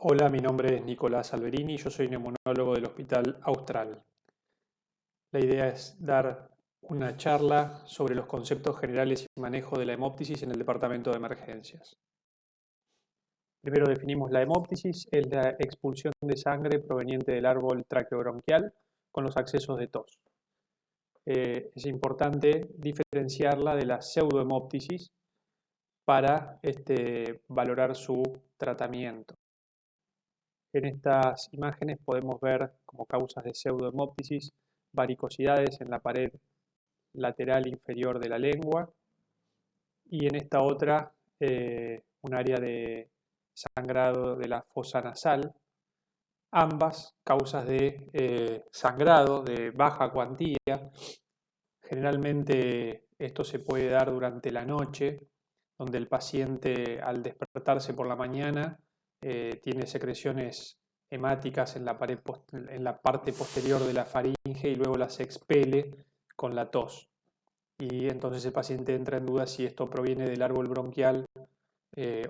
Hola, mi nombre es Nicolás Alberini, yo soy neumonólogo del Hospital Austral. La idea es dar una charla sobre los conceptos generales y manejo de la hemóptisis en el departamento de emergencias. Primero definimos la hemóptisis, es la expulsión de sangre proveniente del árbol traqueobronquial con los accesos de tos. Es importante diferenciarla de la pseudohemóptisis para valorar su tratamiento. En estas imágenes podemos ver como causas de pseudohemóptisis varicosidades en la pared lateral inferior de la lengua y en esta otra un área de sangrado de la fosa nasal, ambas causas de sangrado de baja cuantía. Generalmente esto se puede dar durante la noche, donde el paciente al despertarse por la mañana tiene secreciones hemáticas en la parte posterior de la faringe y luego las expele con la tos. Y entonces el paciente entra en duda si esto proviene del árbol bronquial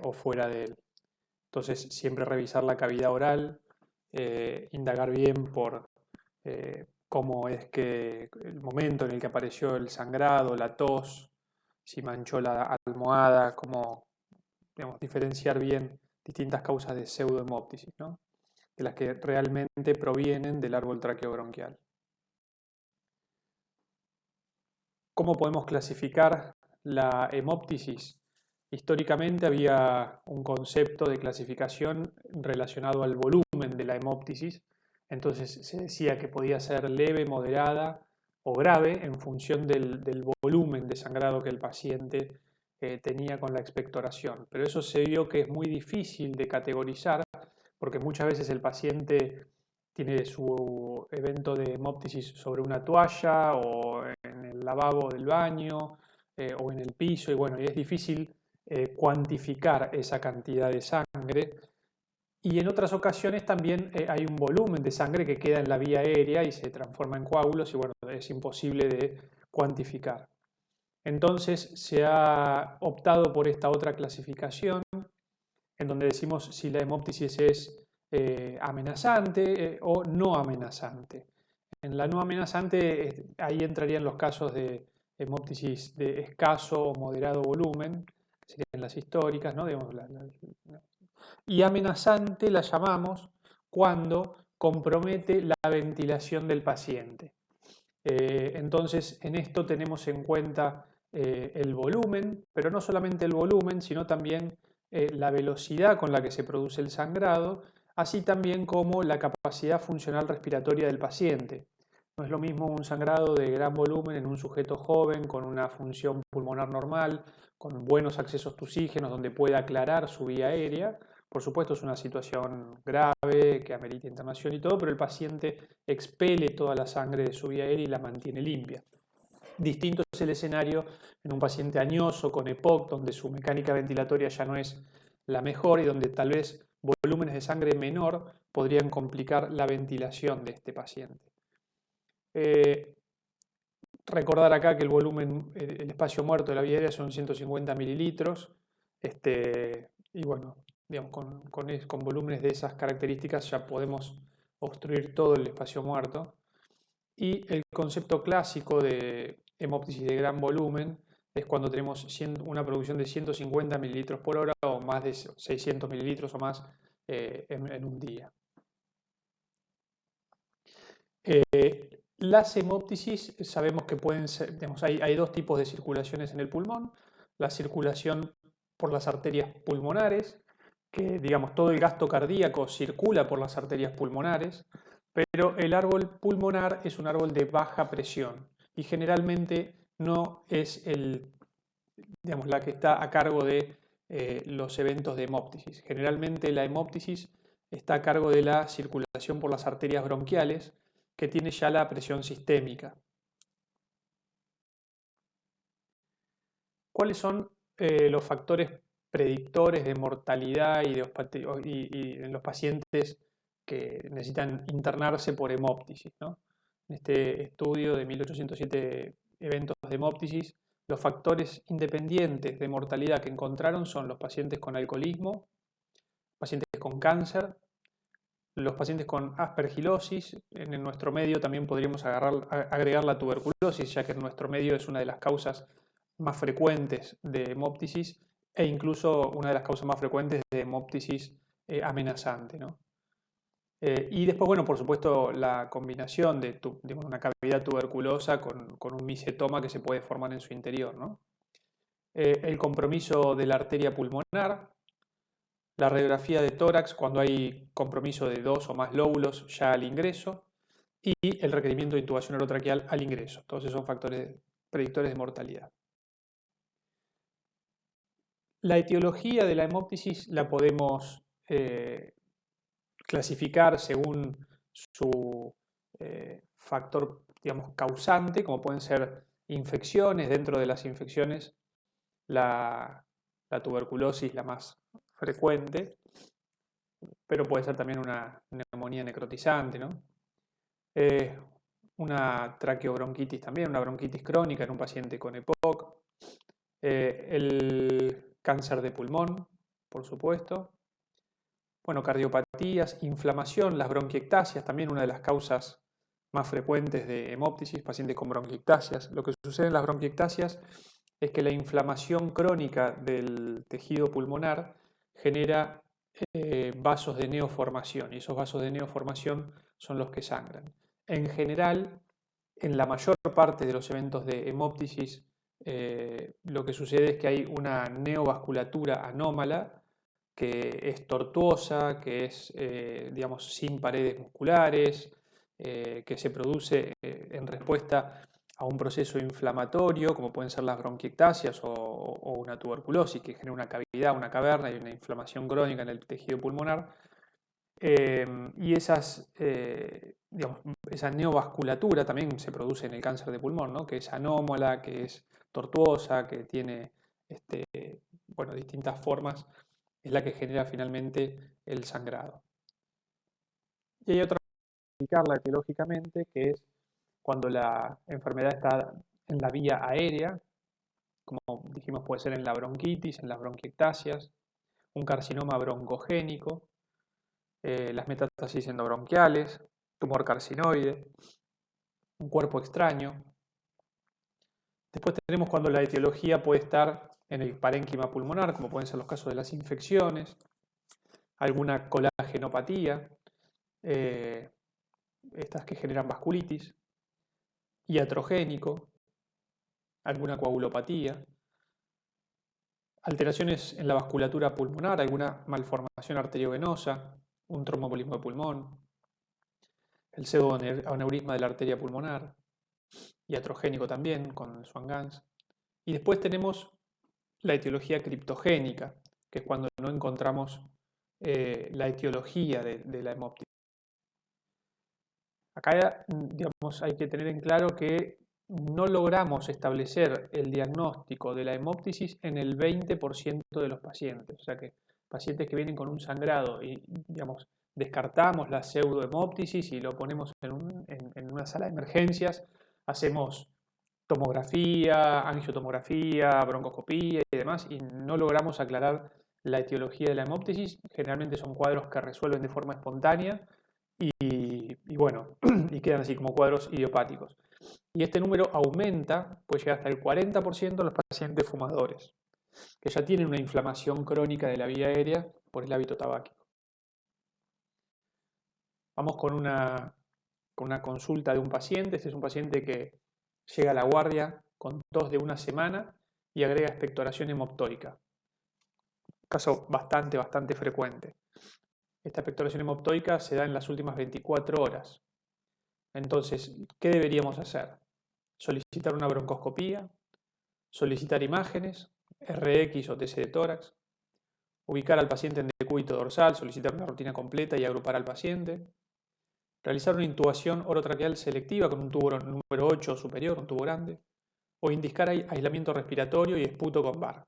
o fuera de él. Entonces siempre revisar la cavidad oral, indagar bien por cómo es que el momento en el que apareció el sangrado, la tos, si manchó la almohada, cómo diferenciar bien distintas causas de pseudohemóptisis, ¿no? De las que realmente provienen del árbol traqueobronquial. ¿Cómo podemos clasificar la hemóptisis? Históricamente había un concepto de clasificación relacionado al volumen de la hemóptisis, entonces se decía que podía ser leve, moderada o grave en función del volumen de sangrado que el paciente tenía con la expectoración. Pero eso se vio que es muy difícil de categorizar porque muchas veces el paciente tiene su evento de hemóptisis sobre una toalla o en el lavabo del baño o en el piso y bueno, y es difícil cuantificar esa cantidad de sangre. Y en otras ocasiones también hay un volumen de sangre que queda en la vía aérea y se transforma en coágulos y bueno, es imposible de cuantificar. Entonces se ha optado por esta otra clasificación en donde decimos si la hemóptisis es amenazante o no amenazante. En la no amenazante, ahí entrarían los casos de hemóptisis de escaso o moderado volumen, que serían las históricas, ¿no? Digamos, y amenazante la llamamos cuando compromete la ventilación del paciente. Entonces, en esto tenemos en cuenta el volumen, pero no solamente el volumen, sino también la velocidad con la que se produce el sangrado, así también como la capacidad funcional respiratoria del paciente. No es lo mismo un sangrado de gran volumen en un sujeto joven con una función pulmonar normal, con buenos accesos de oxígeno, donde pueda aclarar su vía aérea. Por supuesto es una situación grave que amerita internación y todo, pero el paciente expele toda la sangre de su vía aérea y la mantiene limpia. Distinto es el escenario en un paciente añoso con EPOC, donde su mecánica ventilatoria ya no es la mejor y donde tal vez volúmenes de sangre menor podrían complicar la ventilación de este paciente. Recordar acá que el volumen, el espacio muerto de la vía aérea son 150 mililitros, y bueno, digamos, con volúmenes de esas características ya podemos obstruir todo el espacio muerto. Y el concepto clásico de hemóptisis de gran volumen es cuando tenemos una producción de 150 mililitros por hora o más de 600 mililitros o más en un día. Las hemóptisis sabemos que pueden ser, digamos, hay dos tipos de circulaciones en el pulmón. La circulación por las arterias pulmonares, que digamos todo el gasto cardíaco circula por las arterias pulmonares, pero el árbol pulmonar es un árbol de baja presión y generalmente no es digamos, la que está a cargo de los eventos de hemóptisis. Generalmente la hemóptisis está a cargo de la circulación por las arterias bronquiales, que tiene ya la presión sistémica. ¿Cuáles son los factores predictores de mortalidad y en los pacientes que necesitan internarse por hemóptisis, ¿no? En este estudio de 1807 eventos de hemóptisis, los factores independientes de mortalidad que encontraron son los pacientes con alcoholismo, pacientes con cáncer, los pacientes con aspergilosis, en nuestro medio también podríamos agregar la tuberculosis, ya que en nuestro medio es una de las causas más frecuentes de hemóptisis e incluso una de las causas más frecuentes de hemóptisis amenazante, ¿no? Y después, bueno, por supuesto, la combinación de digamos, una cavidad tuberculosa con un micetoma que se puede formar en su interior, ¿no? El compromiso de la arteria pulmonar, la radiografía de tórax cuando hay compromiso de 2 o más lóbulos ya al ingreso y el requerimiento de intubación orotraqueal al ingreso. Todos esos son factores predictores de mortalidad. La etiología de la hemóptisis la podemos clasificar según su factor, digamos, causante, como pueden ser infecciones. Dentro de las infecciones, la tuberculosis la más frecuente, pero puede ser también una neumonía necrotizante, ¿no? Una traqueobronquitis también, una bronquitis crónica en un paciente con EPOC, el cáncer de pulmón, por supuesto, bueno, cardiopatías, inflamación, las bronquiectasias, también una de las causas más frecuentes de hemóptisis, pacientes con bronquiectasias. Lo que sucede en las bronquiectasias es que la inflamación crónica del tejido pulmonar genera vasos de neoformación y esos vasos de neoformación son los que sangran. En general, en la mayor parte de los eventos de hemóptisis, lo que sucede es que hay una neovasculatura anómala que es tortuosa, que es, digamos, sin paredes musculares, que se produce en respuesta a un proceso inflamatorio, como pueden ser las bronquiectasias o una tuberculosis, que genera una cavidad, una caverna y una inflamación crónica en el tejido pulmonar. Y digamos, esa neovasculatura también se produce en el cáncer de pulmón, ¿no? Que es anómala, que es tortuosa, que tiene bueno, distintas formas, es la que genera finalmente el sangrado. Y hay otra forma de explicarla etiológicamente, que es cuando la enfermedad está en la vía aérea, como dijimos puede ser en la bronquitis, en las bronquiectasias, un carcinoma broncogénico, las metástasis endobronquiales, tumor carcinoide, un cuerpo extraño. Después tenemos cuando la etiología puede estar en el parénquima pulmonar, como pueden ser los casos de las infecciones, alguna colagenopatía, estas que generan vasculitis, iatrogénico, alguna coagulopatía, alteraciones en la vasculatura pulmonar, alguna malformación arteriovenosa, un tromboembolismo de pulmón, el pseudoaneurisma de la arteria pulmonar, iatrogénico también con Swan-Ganz. Y después tenemos la etiología criptogénica, que es cuando no encontramos la etiología de la hemóptisis. Acá, digamos, hay que tener en claro que no logramos establecer el diagnóstico de la hemóptisis en el 20% de los pacientes. O sea que pacientes que vienen con un sangrado y, digamos, descartamos la pseudohemóptisis y lo ponemos en una sala de emergencias, hacemos tomografía, angiotomografía, broncoscopía y demás, y no logramos aclarar la etiología de la hemóptisis. Generalmente son cuadros que resuelven de forma espontánea y bueno, y quedan así como cuadros idiopáticos. Y este número aumenta, puede llegar hasta el 40% de los pacientes fumadores, que ya tienen una inflamación crónica de la vía aérea por el hábito tabáquico. Vamos con una consulta de un paciente. Este es un paciente que llega a la guardia con tos de una semana y agrega expectoración hemoptóica. Caso bastante frecuente. Esta expectoración hemoptóica se da en las últimas 24 horas. Entonces, ¿qué deberíamos hacer? Solicitar una broncoscopía, solicitar imágenes, RX o TC de tórax, ubicar al paciente en decúbito dorsal, solicitar una rutina completa y agrupar al paciente, realizar una intubación orotraqueal selectiva con un tubo número 8 o superior, un tubo grande, o indicar aislamiento respiratorio y esputo con bar.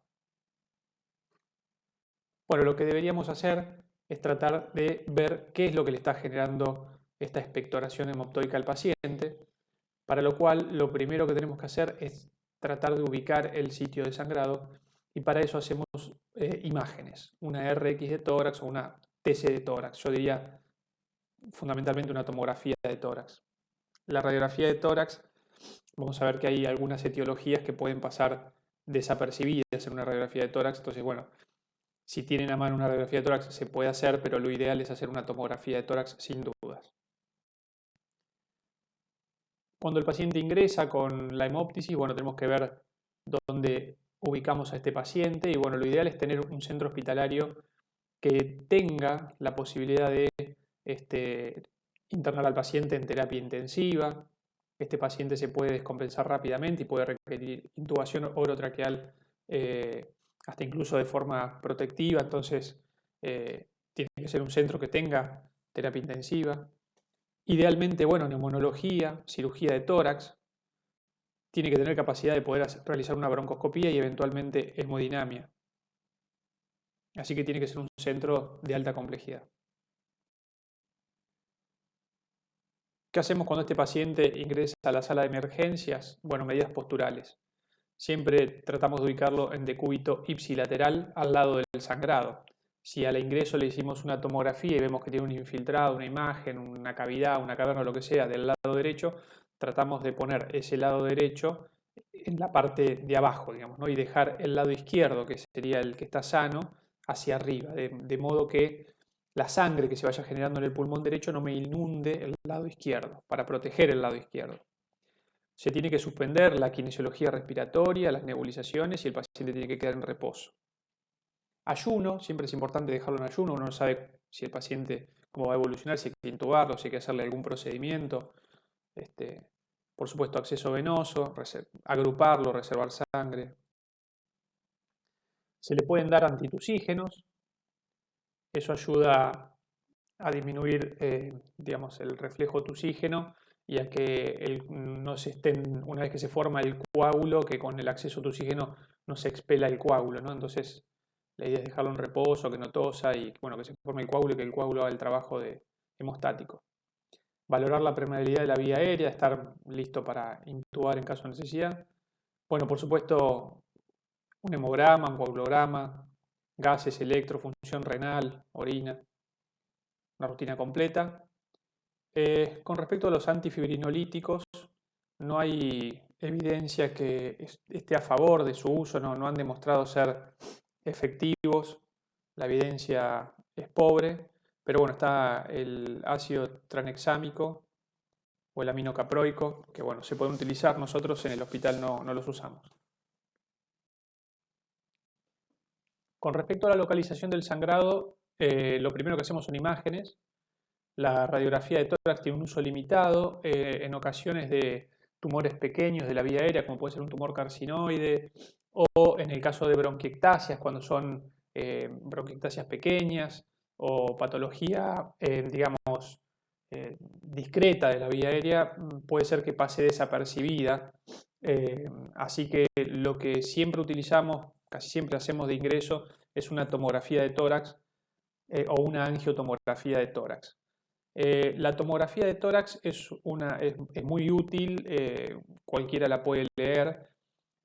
Bueno, lo que deberíamos hacer es tratar de ver qué es lo que le está generando esta expectoración hemoptóica al paciente, para lo cual lo primero que tenemos que hacer es tratar de ubicar el sitio de sangrado y para eso hacemos imágenes, una RX de tórax o una TC de tórax. Yo diría fundamentalmente una tomografía de tórax. La radiografía de tórax, vamos a ver que hay algunas etiologías que pueden pasar desapercibidas en una radiografía de tórax. Entonces, bueno, si tienen a mano una radiografía de tórax se puede hacer, pero lo ideal es hacer una tomografía de tórax sin dudas. Cuando el paciente ingresa con la hemóptisis, bueno, tenemos que ver dónde ubicamos a este paciente y bueno, lo ideal es tener un centro hospitalario que tenga la posibilidad de internar al paciente en terapia intensiva. Este paciente se puede descompensar rápidamente y puede requerir intubación orotraqueal hasta incluso de forma protectiva, entonces tiene que ser un centro que tenga terapia intensiva. Idealmente, bueno, neumonología, cirugía de tórax, tiene que tener capacidad de poder realizar una broncoscopía y eventualmente hemodinamia. Así que tiene que ser un centro de alta complejidad. ¿Qué hacemos cuando este paciente ingresa a la sala de emergencias? Bueno, medidas posturales. Siempre tratamos de ubicarlo en decúbito ipsilateral al lado del sangrado. Si al ingreso le hicimos una tomografía y vemos que tiene un infiltrado, una imagen, una cavidad, una caverna o lo que sea del lado derecho, tratamos de poner ese lado derecho en la parte de abajo, digamos, ¿no? Y dejar el lado izquierdo, que sería el que está sano, hacia arriba, de modo que la sangre que se vaya generando en el pulmón derecho no me inunde el lado izquierdo, para proteger el lado izquierdo. Se tiene que suspender la kinesiología respiratoria, las nebulizaciones y el paciente tiene que quedar en reposo. Ayuno, siempre es importante dejarlo en ayuno, uno no sabe si el paciente cómo va a evolucionar, si hay que intubarlo, si hay que hacerle algún procedimiento. Por supuesto, acceso venoso, agruparlo, reservar sangre. Se le pueden dar antitusígenos, eso ayuda a disminuir digamos, el reflejo tusígeno y a que no se estén, una vez que se forma el coágulo, que con el acceso tusígeno no se expela el coágulo, ¿no? Entonces la idea es dejarlo en reposo, que no tosa y bueno, que se forme el coágulo y que el coágulo haga el trabajo de hemostático. Valorar la permeabilidad de la vía aérea, estar listo para intubar en caso de necesidad. Bueno, por supuesto, un hemograma, un coagulograma, gases, electro, función renal, orina, una rutina completa. Con respecto a los antifibrinolíticos, no hay evidencia que esté a favor de su uso, no han demostrado ser efectivos, la evidencia es pobre, pero bueno, está el ácido tranexámico o el aminocaproico, que bueno, se pueden utilizar, nosotros en el hospital no los usamos. Con respecto a la localización del sangrado, lo primero que hacemos son imágenes. La radiografía de tórax tiene un uso limitado, en ocasiones de tumores pequeños de la vía aérea, como puede ser un tumor carcinoide, o en el caso de bronquiectasias, cuando son bronquiectasias pequeñas, o patología, digamos, discreta de la vía aérea, puede ser que pase desapercibida. Así que lo que siempre utilizamos, casi siempre hacemos de ingreso, es una tomografía de tórax o una angiotomografía de tórax. La tomografía de tórax es muy útil, cualquiera la puede leer.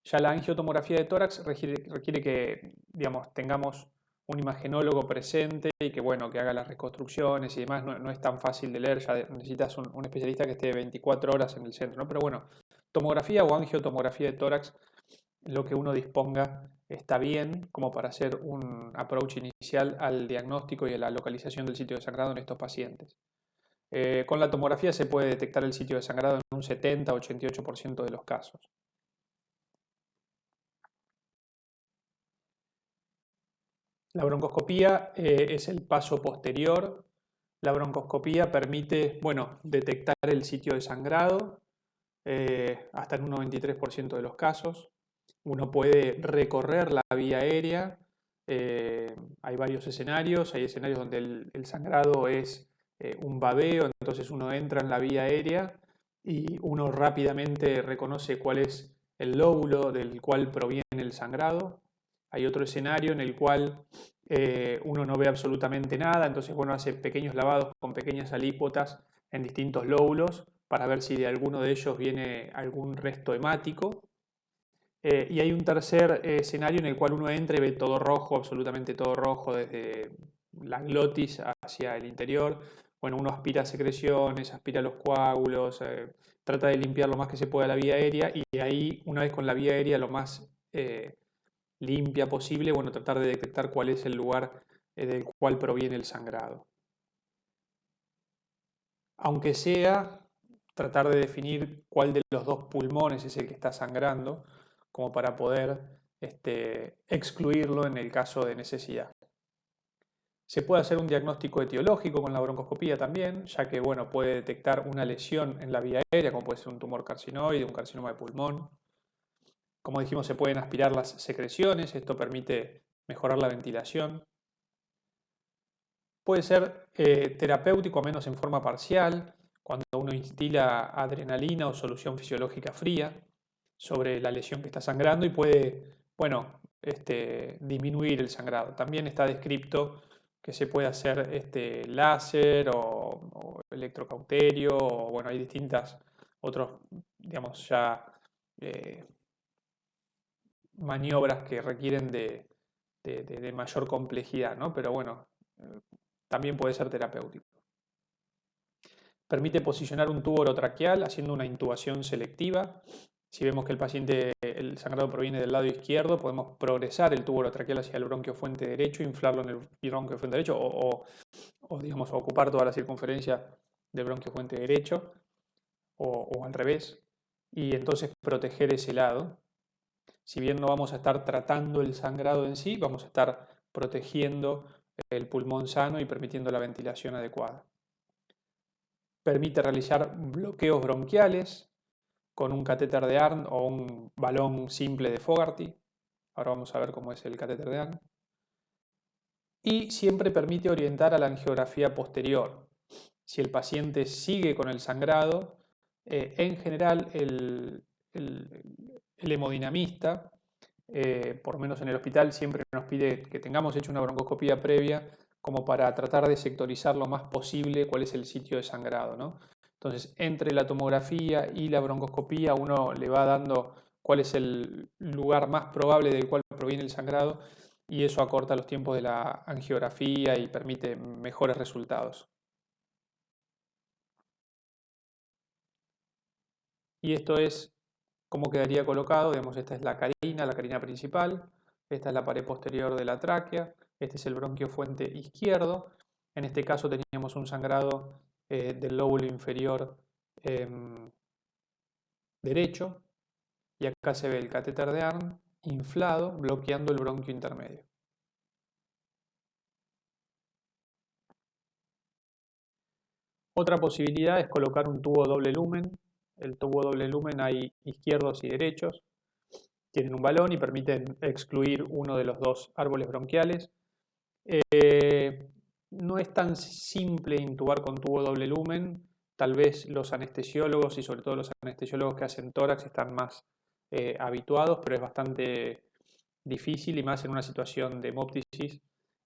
Ya la angiotomografía de tórax requiere que, digamos, tengamos un imagenólogo presente y que, bueno, que haga las reconstrucciones y demás. No es tan fácil de leer, ya necesitas un especialista que esté 24 horas en el centro, ¿no? Pero bueno, tomografía o angiotomografía de tórax, lo que uno disponga está bien como para hacer un approach inicial al diagnóstico y a la localización del sitio de sangrado en estos pacientes. Con la tomografía se puede detectar el sitio de sangrado en un 70-88% de los casos. La broncoscopía es el paso posterior. La broncoscopía permite, bueno, detectar el sitio de sangrado hasta en un 93% de los casos. Uno puede recorrer la vía aérea. Hay varios escenarios. Hay escenarios donde el sangrado es un babeo, entonces uno entra en la vía aérea y uno rápidamente reconoce cuál es el lóbulo del cual proviene el sangrado. Hay otro escenario en el cual uno no ve absolutamente nada, entonces bueno, hace pequeños lavados con pequeñas alícuotas en distintos lóbulos para ver si de alguno de ellos viene algún resto hemático. Y hay un tercer escenario en el cual uno entra y ve todo rojo, absolutamente todo rojo, desde la glotis hacia el interior. bueno, uno aspira secreciones, aspira los coágulos, trata de limpiar lo más que se pueda la vía aérea y ahí, una vez con la vía aérea lo más limpia posible, bueno, tratar de detectar cuál es el lugar del cual proviene el sangrado. Aunque sea tratar de definir cuál de los dos pulmones es el que está sangrando, como para poder excluirlo en el caso de necesidad. Se puede hacer un diagnóstico etiológico con la broncoscopía también, ya que bueno, puede detectar una lesión en la vía aérea, como puede ser un tumor carcinoide, un carcinoma de pulmón. Como dijimos, se pueden aspirar las secreciones, esto permite mejorar la ventilación. Puede ser terapéutico, a menos en forma parcial, cuando uno instila adrenalina o solución fisiológica fría sobre la lesión que está sangrando y puede, bueno, disminuir el sangrado. También está descrito que se puede hacer láser o electrocauterio, o bueno, hay distintas otros, digamos, ya maniobras que requieren de mayor complejidad, ¿no? Pero bueno, también puede ser terapéutico. Permite posicionar un tubo orotraqueal haciendo una intubación selectiva. Si vemos que el sangrado proviene del lado izquierdo, podemos progresar el tubo orotraqueal hacia el bronquio fuente derecho, inflarlo en el bronquio fuente derecho o digamos, ocupar toda la circunferencia del bronquio fuente derecho o al revés, y entonces proteger ese lado. Si bien no vamos a estar tratando el sangrado en sí, vamos a estar protegiendo el pulmón sano y permitiendo la ventilación adecuada. Permite realizar bloqueos bronquiales con un catéter de Arndt o un balón simple de Fogarty. Ahora vamos a ver cómo es el catéter de Arndt. Y siempre permite orientar a la angiografía posterior. Si el paciente sigue con el sangrado, en general el hemodinamista, por lo menos en el hospital, siempre nos pide que tengamos hecho una broncoscopía previa como para tratar de sectorizar lo más posible cuál es el sitio de sangrado, ¿no? Entonces, entre la tomografía y la broncoscopía, uno le va dando cuál es el lugar más probable del cual proviene el sangrado y eso acorta los tiempos de la angiografía y permite mejores resultados. Y esto es cómo quedaría colocado, digamos, esta es la carina principal, esta es la pared posterior de la tráquea, este es el bronquio fuente izquierdo, en este caso teníamos un sangrado del lóbulo inferior derecho, y acá se ve el catéter de Arndt inflado, bloqueando el bronquio intermedio. Otra posibilidad es colocar un tubo doble lumen. El tubo doble lumen hay izquierdos y derechos. Tienen un balón y permiten excluir uno de los dos árboles bronquiales. No es tan simple intubar con tubo doble lumen. Tal vez los anestesiólogos y sobre todo los anestesiólogos que hacen tórax están más habituados, pero es bastante difícil y más en una situación de hemoptisis.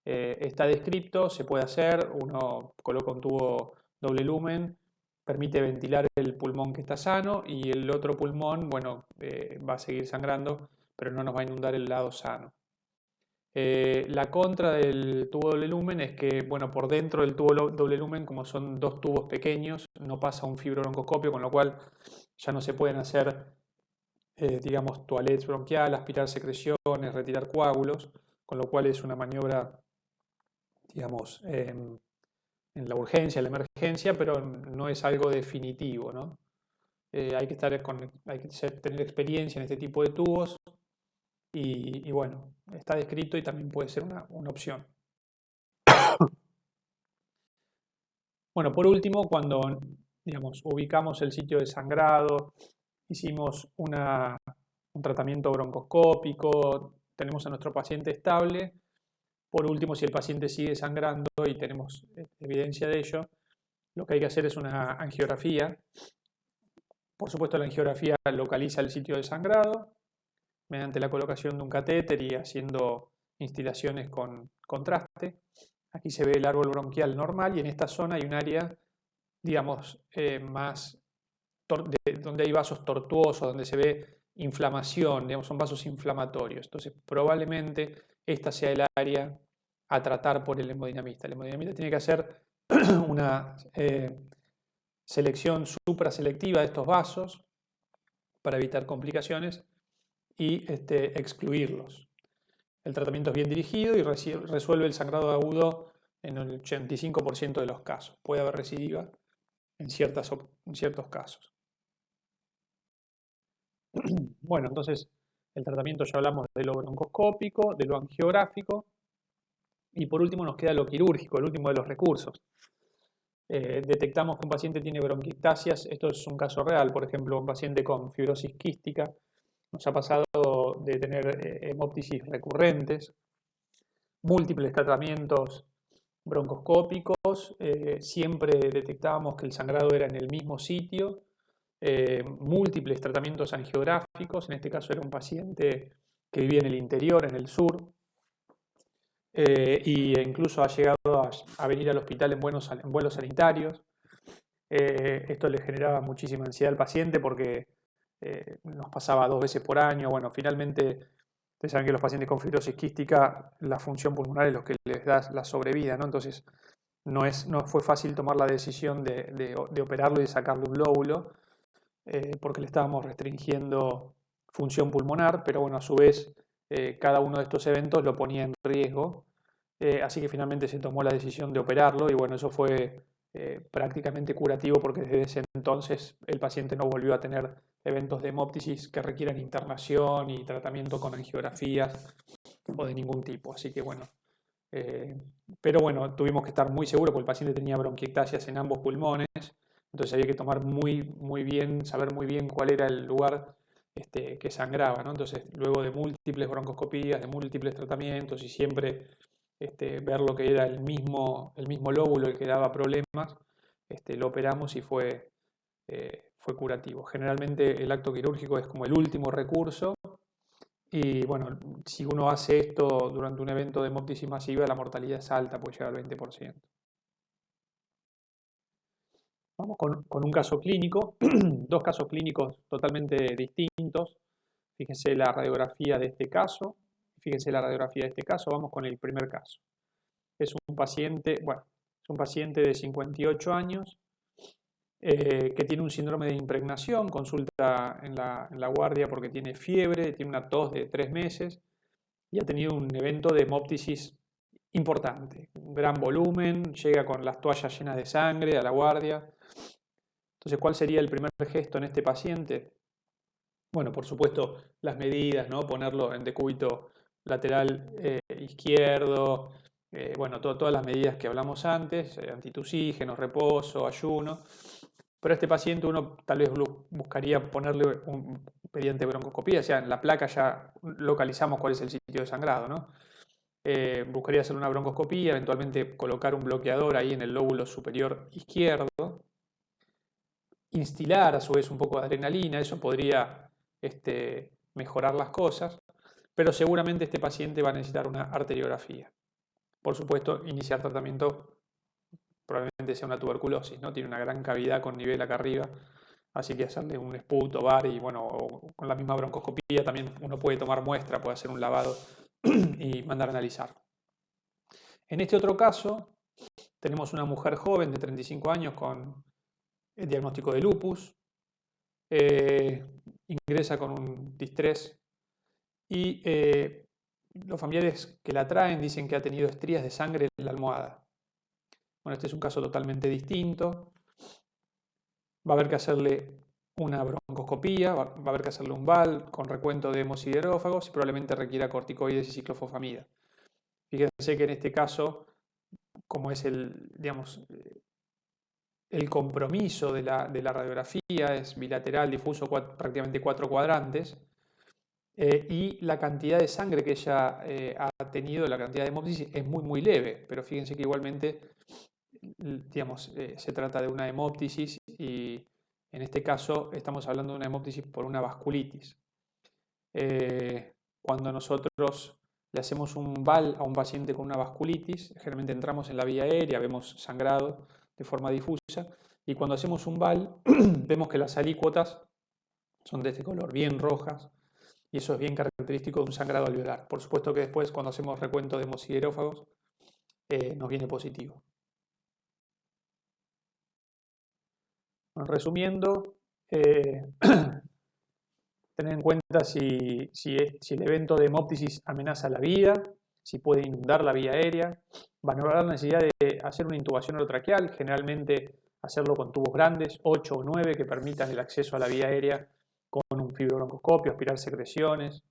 Está descrito, se puede hacer, uno coloca un tubo doble lumen, permite ventilar el pulmón que está sano y el otro pulmón, bueno, va a seguir sangrando, pero no nos va a inundar el lado sano. La contra del tubo doble lumen es que, bueno, por dentro del tubo doble lumen, como son dos tubos pequeños, no pasa un fibrobroncoscopio, con lo cual ya no se pueden hacer, digamos, toilettes bronquial, aspirar secreciones, retirar coágulos, con lo cual es una maniobra, digamos, en la urgencia, en la emergencia, pero no es algo definitivo, ¿no? Hay que tener experiencia en este tipo de tubos y bueno, está descrito y también puede ser una opción. Bueno, por último, cuando digamos, ubicamos el sitio de sangrado, hicimos un tratamiento broncoscópico, tenemos a nuestro paciente estable. Por último, si el paciente sigue sangrando y tenemos evidencia de ello, lo que hay que hacer es una angiografía. Por supuesto, la angiografía localiza el sitio de sangrado mediante la colocación de un catéter y haciendo instilaciones con contraste. Aquí se ve el árbol bronquial normal y en esta zona hay un área, digamos, donde hay vasos tortuosos, donde se ve inflamación, digamos, son vasos inflamatorios. Entonces, probablemente esta sea el área a tratar por el hemodinamista. El hemodinamista tiene que hacer una selección supraselectiva de estos vasos para evitar complicaciones y excluirlos. El tratamiento es bien dirigido y resuelve el sangrado agudo en el 85% de los casos. Puede haber recidiva en ciertos casos. Bueno, entonces el tratamiento ya hablamos de lo broncoscópico, de lo angiográfico y por último nos queda lo quirúrgico, el último de los recursos. Detectamos que un paciente tiene bronquiectasias, esto es un caso real, por ejemplo, un paciente con fibrosis quística, nos ha pasado de tener hemoptisis recurrentes, múltiples tratamientos broncoscópicos, siempre detectábamos que el sangrado era en el mismo sitio, múltiples tratamientos angiográficos, en este caso era un paciente que vivía en el interior, en el sur, e incluso ha llegado a venir al hospital en vuelos sanitarios. Esto le generaba muchísima ansiedad al paciente porque nos pasaba 2 veces por año. Bueno, finalmente, ustedes saben que los pacientes con fibrosis quística, la función pulmonar es lo que les da la sobrevida, ¿no? Entonces, no fue fácil tomar la decisión de operarlo y de sacarle un lóbulo, porque le estábamos restringiendo función pulmonar, pero bueno, a su vez, cada uno de estos eventos lo ponía en riesgo. Así que finalmente se tomó la decisión de operarlo y bueno, eso fue prácticamente curativo porque desde ese entonces el paciente no volvió a tener eventos de hemoptisis que requieran internación y tratamiento con angiografías o de ningún tipo. Así que bueno, pero bueno, tuvimos que estar muy seguros porque el paciente tenía bronquiectasias en ambos pulmones, entonces había que tomar muy bien, saber muy bien cuál era el lugar que sangraba, ¿no? Entonces, luego de múltiples broncoscopías, de múltiples tratamientos y siempre ver lo que era el mismo lóbulo el que daba problemas, lo operamos y fue curativo. Generalmente el acto quirúrgico es como el último recurso y bueno, si uno hace esto durante un evento de hemoptisis masiva, la mortalidad es alta, puede llegar al 20%. Vamos con un caso clínico, dos casos clínicos totalmente distintos. Fíjense la radiografía de este caso, fíjense la radiografía de este caso, vamos con el primer caso. Es un paciente, bueno, es un paciente de 58 años que tiene un síndrome de impregnación, consulta en la guardia porque tiene fiebre, tiene una tos de 3 meses y ha tenido un evento de hemoptisis importante, un gran volumen, llega con las toallas llenas de sangre a la guardia. Entonces, ¿cuál sería el primer gesto en este paciente? Bueno, por supuesto, las medidas, ¿no? Ponerlo en decúbito lateral izquierdo, bueno, todas las medidas que hablamos antes, antitusígeno, reposo, ayuno. Pero a este paciente uno tal vez buscaría ponerle mediante broncoscopía, o sea, en la placa ya localizamos cuál es el sitio de sangrado, ¿no? Buscaría hacer una broncoscopía, eventualmente colocar un bloqueador ahí en el lóbulo superior izquierdo, instilar a su vez un poco de adrenalina, eso podría mejorar las cosas, pero seguramente este paciente va a necesitar una arteriografía. Por supuesto, iniciar tratamiento probablemente sea una tuberculosis, ¿no? Tiene una gran cavidad con nivel acá arriba, así que hacerle un sput o VAR y bueno, con la misma broncoscopía también uno puede tomar muestra, puede hacer un lavado y mandar a analizar. En este otro caso, tenemos una mujer joven de 35 años con el diagnóstico de lupus, ingresa con un distrés y los familiares que la traen dicen que ha tenido estrías de sangre en la almohada. Bueno, este es un caso totalmente distinto. Va a haber que hacerle una broncoscopía, va a haber que hacerle un VAL con recuento de hemosiderófagos y probablemente requiera corticoides y ciclofosfamida. Fíjense que en este caso, como es digamos, el compromiso de la radiografía es bilateral, difuso, prácticamente 4 cuadrantes, y la cantidad de sangre que ella ha tenido, la cantidad de hemoptisis es muy leve, pero fíjense que igualmente, digamos, se trata de una hemoptisis y en este caso estamos hablando de una hemoptisis por una vasculitis. Cuando nosotros le hacemos un VAL a un paciente con una vasculitis, generalmente entramos en la vía aérea, vemos sangrado de forma difusa, y cuando hacemos un VAL vemos que las alícuotas son de este color, bien rojas, y eso es bien característico de un sangrado alveolar. Por supuesto que después, cuando hacemos recuento de hemosiderófagos, nos viene positivo. Bueno, resumiendo, tener en cuenta si el evento de hemoptisis amenaza la vida, si puede inundar la vía aérea, valorar la necesidad de hacer una intubación orotraqueal, generalmente hacerlo con tubos grandes, 8 o 9, que permitan el acceso a la vía aérea con un fibrobroncoscopio, aspirar secreciones.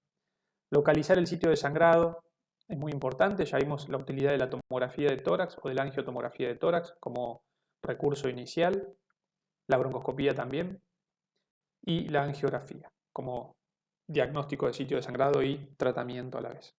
Localizar el sitio de sangrado es muy importante, ya vimos la utilidad de la tomografía de tórax o de la angiotomografía de tórax como recurso inicial, la broncoscopía también, y la angiografía como diagnóstico de sitio de sangrado y tratamiento a la vez.